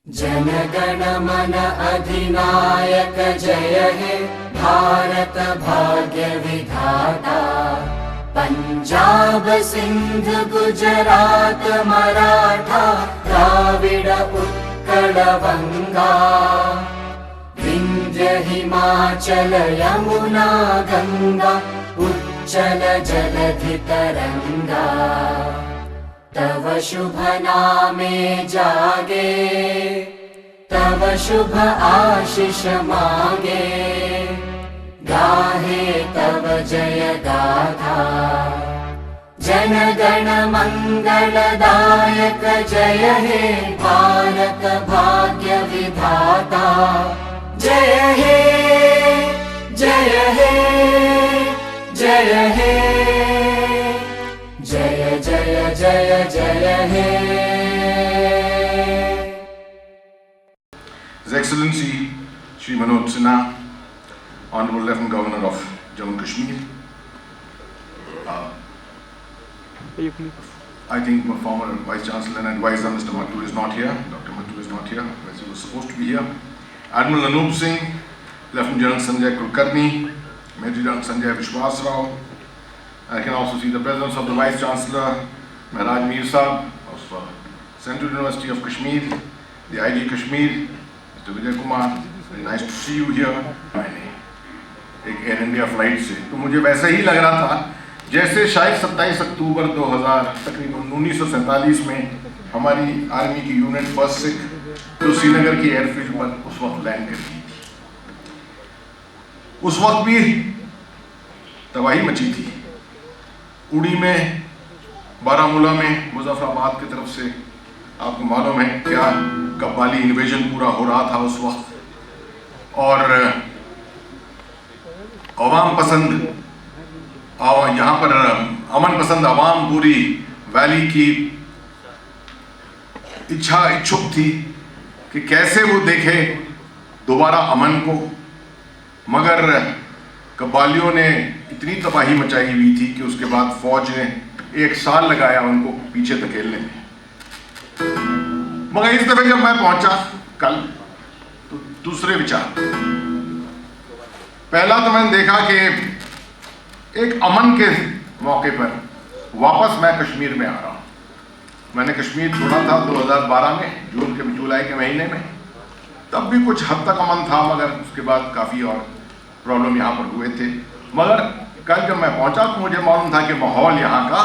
जनगण मन अधिनायक जय हे भारत भाग्य विधाता। पंजाब सिंध गुजरात मराठा द्राविड उत्कल बंगा। विंध्य हिमाचल यमुना गंगा उच्चल जलधि तरंगा। तव शुभ नामे जागे तव शुभ आशीष मांगे। गाहे तव जय गाथा जन गण मंगलदायक जय हे भारत भाग्य विधाता। जय हे जय हे जय हे जय जय जय जय हे। His Excellency Shri Manoj Sinha, Honorable Lieutenant Governor of Jammu and Kashmir. I think my former Vice Chancellor and Advisor Mr. Mattur is not here. Dr. Mattur is not here, as he was supposed to be here. Admiral Anup Singh, Lieutenant General Sanjay Kulkarni, Major General Sanjay Vishwas Rao. I can also see the presence of the Vice Chancellor, Mehraj Mir Sahab of Central University of Kashmir, the IG Kashmir, Mr. Vijay Kumar. Very nice to see you here. एक air India flight से तो मुझे वैसे ही लग रहा था जैसे शायद 27 अक्टूबर 2000 तकरीबन 1947 में हमारी आर्मी की यूनिट फर्स्ट सिख जो श्रीनगर की एयरफील्ड पर उस वक्त लैंड कर गई थी। उस वक्त भी तबाही मची थी। उड़ी में, बारामूला में, मुजफ्फराबाद की तरफ से आपको मालूम है क्या कब्बाली इन्वेजन पूरा हो रहा था उस वक्त। और अवाम पसंद यहाँ पर अमन पसंद अवाम पूरी वैली की इच्छुक थी कि कैसे वो देखे दोबारा अमन को। मगर कब्बालियों ने इतनी तबाही मचाई हुई थी कि उसके बाद फौज ने 1 साल लगाया उनको पीछे धकेलने में। मगर इस दफे जब मैं पहुंचा कल तो दूसरे विचार। पहला तो मैंने देखा कि एक अमन के मौके पर वापस मैं कश्मीर में आ रहा हूँ। मैंने कश्मीर छोड़ा था 2012 में जुलाई के महीने में, तब भी कुछ हद तक अमन था मगर उसके बाद काफ़ी और प्रॉब्लम यहाँ पर हुए थे। मगर कल जब मैं पहुँचा तो मुझे मालूम था कि माहौल यहाँ का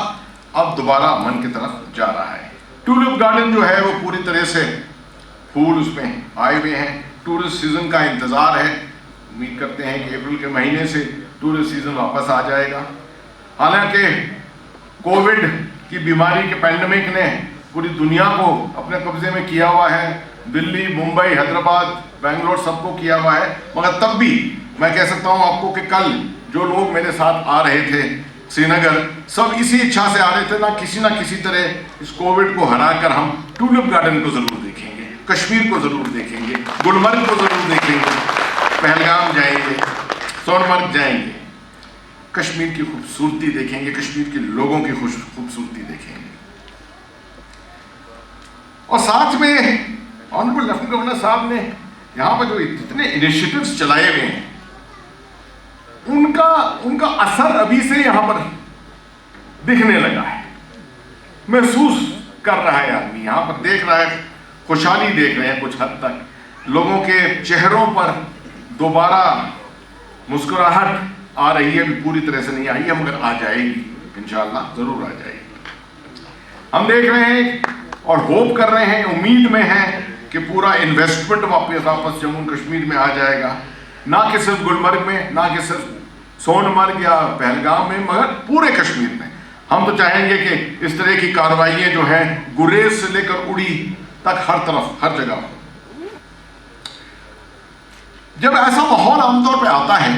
अब दोबारा अमन की तरफ जा रहा है। टूलिप गार्डन जो है वो पूरी तरह से फूल उसमें आए हुए हैं। टूरिस्ट सीज़न का इंतज़ार है। उम्मीद करते हैं कि अप्रैल के महीने से टूरिस्ट सीज़न वापस आ जाएगा। हालांकि कोविड की बीमारी के पैंडेमिक ने पूरी दुनिया को अपने कब्जे में किया हुआ है। दिल्ली, मुंबई, हैदराबाद, बेंगलोर सबको किया हुआ है। मगर तब भी मैं कह सकता हूँ आपको कि कल जो लोग मेरे साथ आ रहे थे श्रीनगर, सब इसी इच्छा से आ रहे थे ना किसी तरह इस कोविड को हराकर हम टूलिप गार्डन को ज़रूर देखेंगे, कश्मीर को ज़रूर देखेंगे, गुलमर्ग को ज़रूर देखेंगे, पहलगाम जाएंगे, सोनमर्ग जाएंगे, कश्मीर की खूबसूरती देखेंगे, कश्मीर के लोगों की खूबसूरती देखेंगे। और साथ में ऑनरेबल लेफ्टिनेंट गवर्नर साहब ने यहाँ पर जो इतने इनिशिएटिव्स चलाए हुए हैं उनका असर अभी से यहाँ पर दिखने लगा है, महसूस कर रहा है आदमी। यहाँ पर देख रहा है, खुशहाली देख रहे हैं कुछ हद तक। लोगों के चेहरों पर दोबारा मुस्कुराहट आ रही है। पूरी तरह से नहीं आई है मगर आ जाएगी, इंशाअल्लाह ज़रूर आ जाएगी। हम देख रहे हैं और होप कर रहे हैं, उम्मीद में हैं कि पूरा इन्वेस्टमेंट वापस जम्मू कश्मीर में आ जाएगा। ना कि सिर्फ गुलमर्ग में, ना कि सिर्फ सोनमर्ग या पहलगाम में, मगर पूरे कश्मीर में। हम तो चाहेंगे कि इस तरह की कार्रवाइयाँ जो हैं गुरेज से लेकर उड़ी तक हर तरफ हर जगह। जब ऐसा माहौल आमतौर पे आता है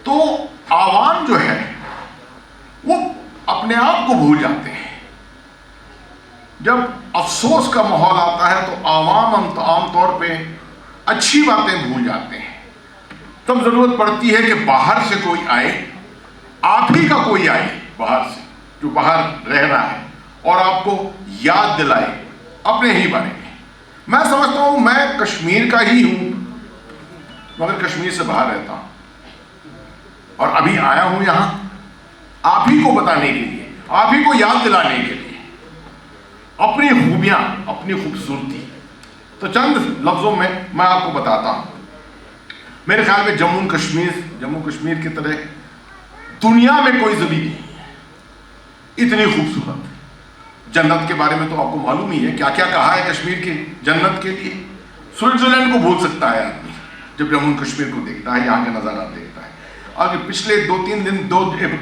तो आवाम जो है वो अपने आप को भूल जाते हैं। जब अफसोस का माहौल आता है तो आवाम आमतौर पे अच्छी बातें भूल जाते हैं। तब जरूरत पड़ती है कि बाहर से कोई आए, आप ही का कोई आए बाहर से, जो बाहर रह रहा है और आपको याद दिलाए अपने ही बारे में। मैं समझता हूं मैं कश्मीर का ही हूं, मगर कश्मीर से बाहर रहता हूं और अभी आया हूं यहां आप ही को बताने के लिए, आप ही को याद दिलाने के लिए अपनी खूबियां, अपनी खूबसूरती। तो चंद लफ्जों में मैं आपको बताता हूं। मेरे ख्याल में जम्मू कश्मीर की तरह दुनिया में कोई जमीन नहीं है इतनी खूबसूरत। जन्नत के बारे में तो आपको मालूम ही है, क्या क्या कहा है कश्मीर की जन्नत के लिए। स्विट्जरलैंड को भूल सकता है आदमी जब जम्मू कश्मीर को देखता है, यहाँ के नज़ारा देखता है। और पिछले 2-3 दिन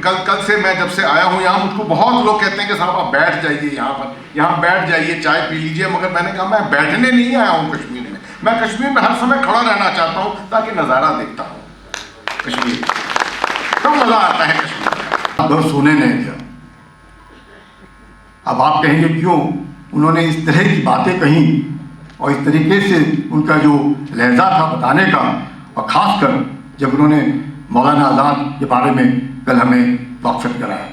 कल से मैं जब से आया हूँ यहाँ, मुझको बहुत लोग कहते हैं कि साहब आप बैठ जाइए यहाँ बैठ जाइए, चाय पी लीजिए। मगर मैंने कहा मैं बैठने नहीं आया हूँ कश्मीर में, मैं कश्मीर में हर समय खड़ा रहना चाहता हूँ ताकि नज़ारा देखता हूँ कश्मीर। तो मज़ा आता है कश्मीर। अगर सोने नहीं दिया, अब आप कहेंगे क्यों उन्होंने इस तरह की बातें कही और इस तरीके से उनका जो लहजा था बताने का, और ख़ासकर जब उन्होंने मौलाना आज़ाद के बारे में कल हमें वाक़फ़ कराया।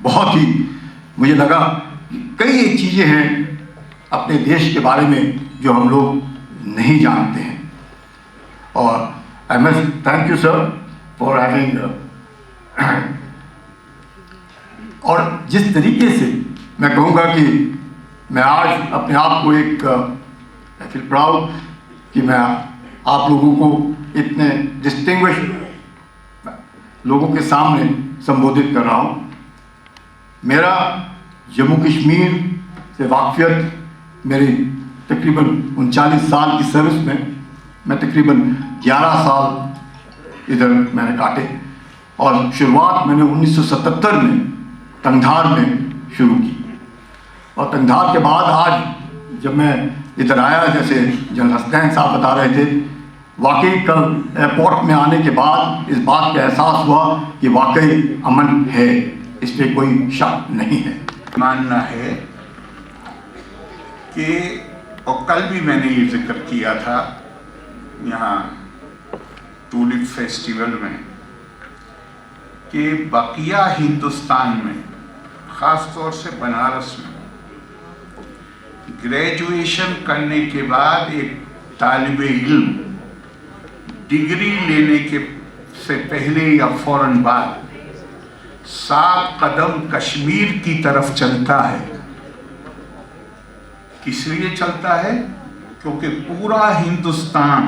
बहुत ही मुझे लगा कि कई एक चीज़ें हैं अपने देश के बारे में जो हम लोग नहीं जानते हैं। और I must thank you sir for having. और जिस तरीके से मैं कहूँगा कि मैं आज अपने आप को एक आई फील प्राउड कि मैं आप लोगों को इतने डिस्टिंग्विश लोगों के सामने संबोधित कर रहा हूँ। मेरा जम्मू कश्मीर से वाक़फ़ियत मेरी तकरीबन 39 साल की सर्विस में, मैं तकरीबन 11 साल इधर मैंने काटे और शुरुआत मैंने 1977 में तंगधार में शुरू की। और तंगधार के बाद आज जब मैं इधर आया, जैसे जनरल हसनैन साहब बता रहे थे, वाकई कल एयरपोर्ट में आने के बाद इस बात का एहसास हुआ कि वाकई अमन है, इस पर कोई शक नहीं है। मानना है कि, और कल भी मैंने ये जिक्र किया था यहाँ टूलिप फेस्टिवल में, कि बकिया हिंदुस्तान में ख़ास तौर से बनारस में ग्रेजुएशन करने के बाद एक तालिबे इल्म डिग्री लेने के से पहले या फौरन बाद 7 कदम कश्मीर की तरफ चलता है। किस लिए चलता है? क्योंकि पूरा हिंदुस्तान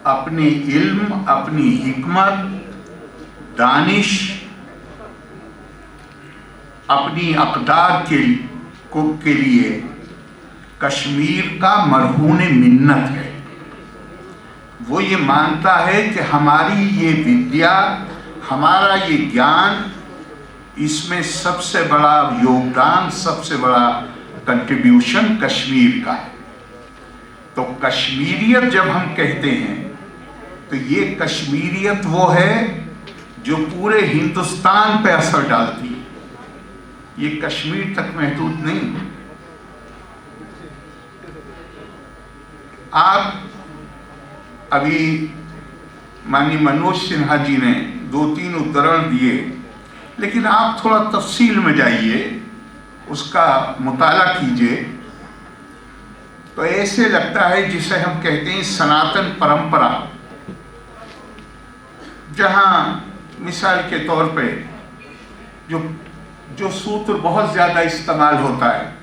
अपने इल्म, अपनी हिकमत, दानिश, अपनी अक़दार के लिए कश्मीर का मरहून मिन्नत है। वो ये मानता है कि हमारी ये विद्या, हमारा ये ज्ञान, इसमें सबसे बड़ा योगदान, सबसे बड़ा कंट्रीब्यूशन कश्मीर का है। तो कश्मीरियत जब हम कहते हैं तो ये कश्मीरियत वो है जो पूरे हिंदुस्तान पे असर डालती है, ये कश्मीर तक महदूद नहीं। आप अभी माननीय मनोज सिन्हा जी ने 2-3 उद्धरण दिए, लेकिन आप थोड़ा तफसील में जाइए, उसका मुताला कीजिए, तो ऐसे लगता है जिसे हम कहते हैं सनातन परंपरा, जहाँ मिसाल के तौर पे जो सूत्र बहुत ज़्यादा इस्तेमाल होता है,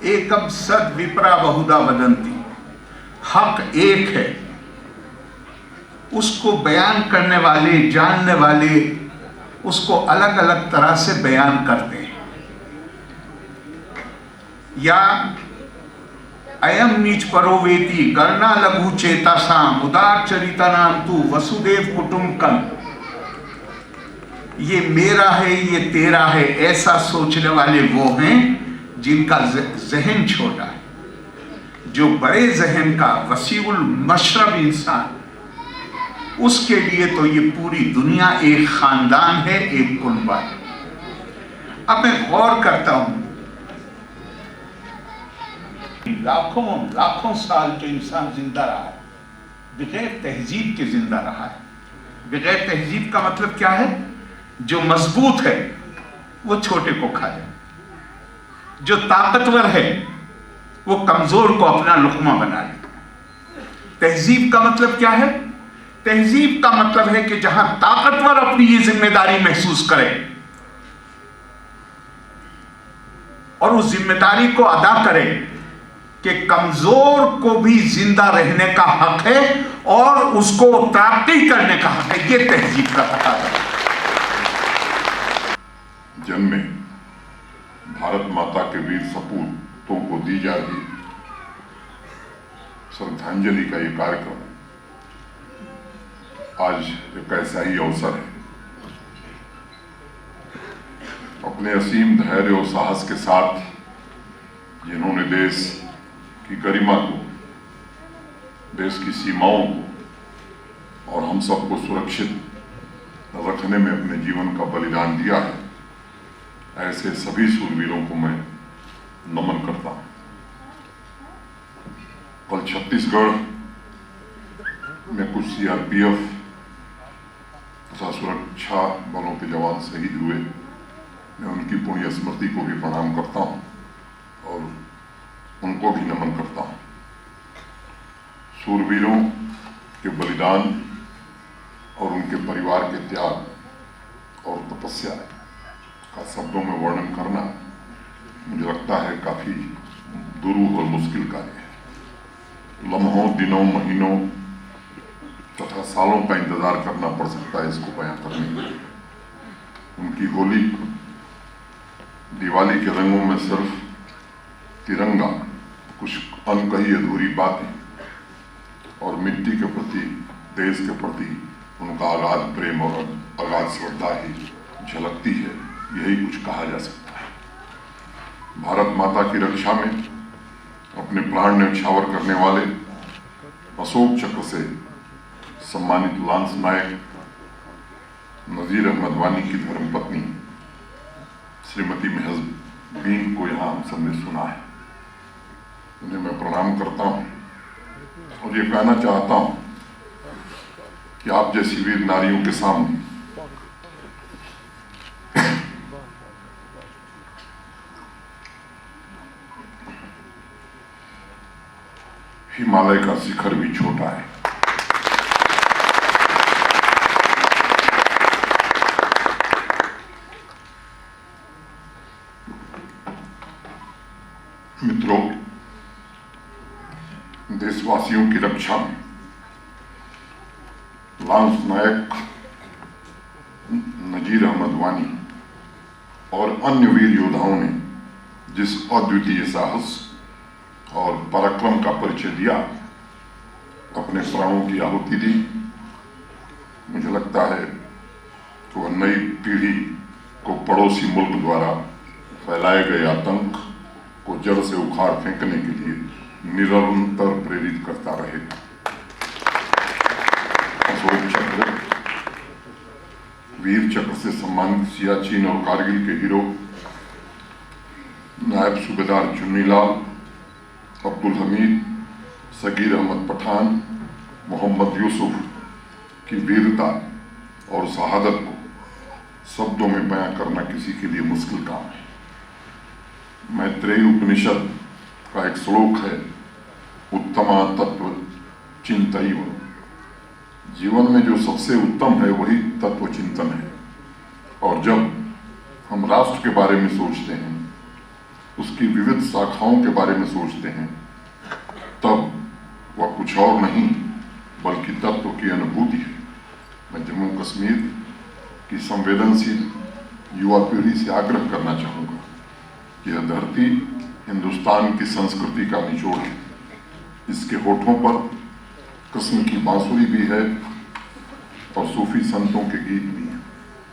एकम सद विप्रा बहुधा वदंती, हक एक है, उसको बयान करने वाले, जानने वाले उसको अलग अलग तरह से बयान करते हैं। या अयम नीच परोवेति गणना लघु चेतासाम उदार चरिता नाम तू वसुदेव कुटुंबकम, ये मेरा है, ये तेरा है, ऐसा सोचने वाले वो हैं जिनका जहन छोटा है। जो बड़े जहन का वसीउल मशरब इंसान, उसके लिए तो ये पूरी दुनिया एक खानदान है, एक कुनबा है। अब मैं गौर करता हूं, लाखों लाखों साल जो इंसान जिंदा रहा है बगैर तहजीब के जिंदा रहा है। बगैर तहजीब का मतलब क्या है? जो मजबूत है वो छोटे को खा जाए, जो ताकतवर है वो कमजोर को अपना लुकमा बना ले। तहजीब का मतलब क्या है? तहजीब का मतलब है कि जहां ताकतवर अपनी ये जिम्मेदारी महसूस करे और उस जिम्मेदारी को अदा करे कि कमजोर को भी जिंदा रहने का हक है और उसको तरक्की करने का हक है, ये तहजीब का तकाजा है। जन्मे भारत माता के वीर सपूतों को दी जा रही श्रद्धांजलि का ये कार्यक्रम आज एक ऐसा ही अवसर है। अपने असीम धैर्य और साहस के साथ जिन्होंने देश की गरिमा को, देश की सीमाओं को और हम सबको सुरक्षित रखने में अपने जीवन का बलिदान दिया है, ऐसे सभी शूरवीरों को मैं नमन करता हूं। कल छत्तीसगढ़ में कुछ सीआरपीएफ तथा सुरक्षा बलों के जवान शहीद हुए। मैं उनकी पुण्य स्मृति को भी प्रणाम करता हूं और उनको भी नमन करता हूं। शूरवीरों के बलिदान और उनके परिवार के त्याग और तपस्या का शब्दों में वर्णन करना मुझे लगता है काफी दुरूह और मुश्किल कार्य है। लम्हों, दिनों, महीनों तथा सालों का इंतजार करना पड़ सकता है इसको बयां करने के लिए। उनकी होली, दिवाली के रंगों में सिर्फ तिरंगा, कुछ अनकही अधूरी बातें और मिट्टी के प्रति, देश के प्रति उनका अगाध प्रेम और अगाध श्रद्धा ही झलकती है, यही कुछ कहा जा सकता है। भारत माता की रक्षा में अपने प्राण न्यौछावर करने वाले अशोक चक्र से सम्मानित लांस नायक नजीर अहमद वानी की धर्मपत्नी श्रीमती मेहजबीन को यहाँ हम सबने सुना है। उन्हें मैं प्रणाम करता हूँ और ये कहना चाहता हूँ कि आप जैसी वीर नारियों के सामने हिमालय का शिखर भी छोटा है। मित्रों, देशवासियों की रक्षा में लांस नायक नजीर अहमद वानी और अन्य वीर योद्धाओं ने जिस अद्वितीय साहस और पराक्रम का परिचय दिया, अपने प्राणों की आहुति दी, मुझे लगता है कि वह नई पीढ़ी को पड़ोसी मुल्क द्वारा फैलाए गए आतंक को जड़ से उखाड़ फेंकने के लिए निरंतर प्रेरित करता रहेगा। अशोक चक्र, वीर चक्र से सम्मानित सियाचिन और कारगिल के हीरो नायब सूबेदार चुन्नीलाल, अब्दुल हमीद, सगीर अहमद पठान, मोहम्मद यूसुफ की वीरता और शहादत को शब्दों में बयां करना किसी के लिए मुश्किल काम है। मैत्रेयी उपनिषद का एक श्लोक है, उत्तमा तत्व चिंतन। जीवन में जो सबसे उत्तम है वही तत्व चिंतन है। और जब हम राष्ट्र के बारे में सोचते हैं, उसकी विविध शाखाओं के बारे में सोचते हैं, तब वह कुछ और नहीं बल्कि तत्व की अनुभूति है। मैं जम्मू कश्मीर की संवेदनशील युवा पीढ़ी से आग्रह करना चाहूँगा कि यह धरती हिंदुस्तान की संस्कृति का निचोड़ है। इसके होठों पर कृष्ण की बांसुरी भी है और सूफी संतों के गीत भी।